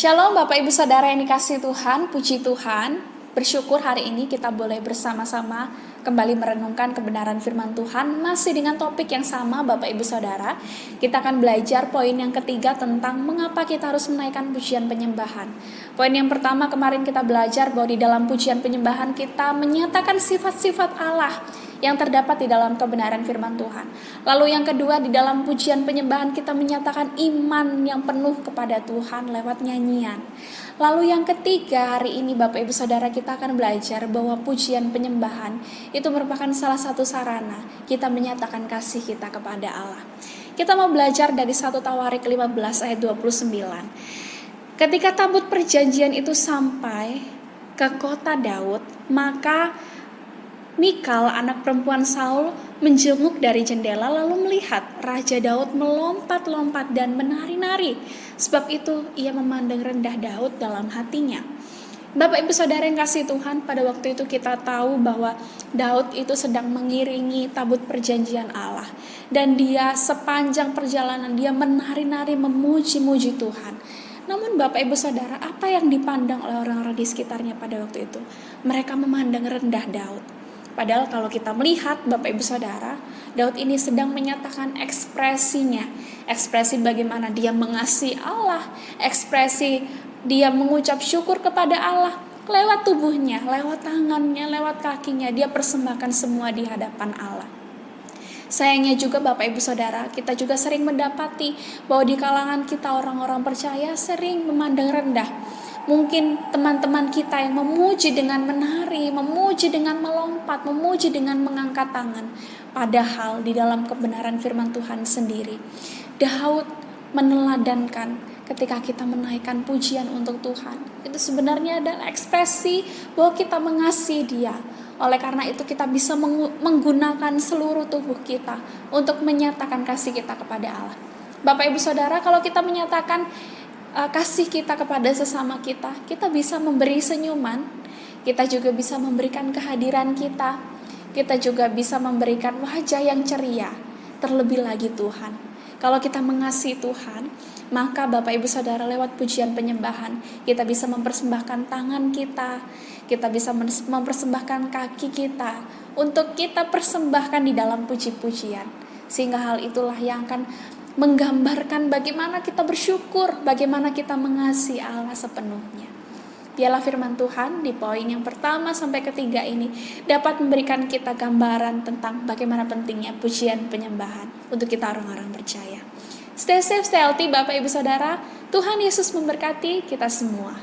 Shalom Bapak Ibu Saudara yang dikasihi Tuhan, puji Tuhan. Bersyukur hari ini kita boleh bersama-sama kembali merenungkan kebenaran firman Tuhan. Masih dengan topik yang sama Bapak Ibu Saudara. Kita akan belajar poin yang ketiga tentang mengapa kita harus menaikkan pujian penyembahan. Poin yang pertama kemarin kita belajar bahwa di dalam pujian penyembahan kita menyatakan sifat-sifat Allah yang terdapat di dalam kebenaran firman Tuhan. Lalu yang kedua, di dalam pujian penyembahan kita menyatakan iman yang penuh kepada Tuhan lewat nyanyian. Lalu yang ketiga, hari ini Bapak Ibu Saudara kita akan belajar bahwa pujian penyembahan itu merupakan salah satu sarana kita menyatakan kasih kita kepada Allah. Kita mau belajar dari 1 Tawarik 15 ayat 29. Ketika tabut perjanjian itu sampai ke kota Daud, maka Mikal, anak perempuan Saul, menjenguk dari jendela lalu melihat Raja Daud melompat-lompat dan menari-nari. Sebab itu ia memandang rendah Daud dalam hatinya. Bapak Ibu Saudara yang kasih Tuhan, pada waktu itu kita tahu bahwa Daud itu sedang mengiringi tabut perjanjian Allah. Dan dia sepanjang perjalanan dia menari-nari memuji-muji Tuhan. Namun Bapak Ibu Saudara, apa yang dipandang oleh orang-orang di sekitarnya pada waktu itu? Mereka memandang rendah Daud. Padahal kalau kita melihat Bapak Ibu Saudara, Daud ini sedang menyatakan ekspresinya. Ekspresi bagaimana dia mengasihi Allah, ekspresi dia mengucap syukur kepada Allah. Lewat tubuhnya, lewat tangannya, lewat kakinya, dia persembahkan semua di hadapan Allah. Sayangnya juga Bapak Ibu Saudara, kita juga sering mendapati bahwa di kalangan kita orang-orang percaya sering memandang rendah. Mungkin teman-teman kita yang memuji dengan menari, memuji dengan melompat, memuji dengan mengangkat tangan. Padahal di dalam kebenaran firman Tuhan sendiri, Daud meneladankan ketika kita menaikkan pujian untuk Tuhan. Itu sebenarnya adalah ekspresi bahwa kita mengasihi Dia. Oleh karena itu kita bisa menggunakan seluruh tubuh kita untuk menyatakan kasih kita kepada Allah. Bapak Ibu Saudara, kalau kita menyatakan kasih kita kepada sesama kita, kita bisa memberi senyuman, kita juga bisa memberikan kehadiran kita juga bisa memberikan wajah yang ceria, terlebih lagi Tuhan. Kalau kita mengasihi Tuhan, maka Bapak Ibu Saudara lewat pujian penyembahan, kita bisa mempersembahkan tangan kita bisa mempersembahkan kaki kita, untuk kita persembahkan di dalam puji-pujian. Sehingga hal itulah yang akan menggambarkan bagaimana kita bersyukur, bagaimana kita mengasihi Allah sepenuhnya. Biarlah firman Tuhan di poin yang pertama sampai ketiga ini dapat memberikan kita gambaran tentang bagaimana pentingnya pujian penyembahan untuk kita orang-orang percaya. Stay safe, stay healthy Bapak Ibu Saudara. Tuhan Yesus memberkati kita semua.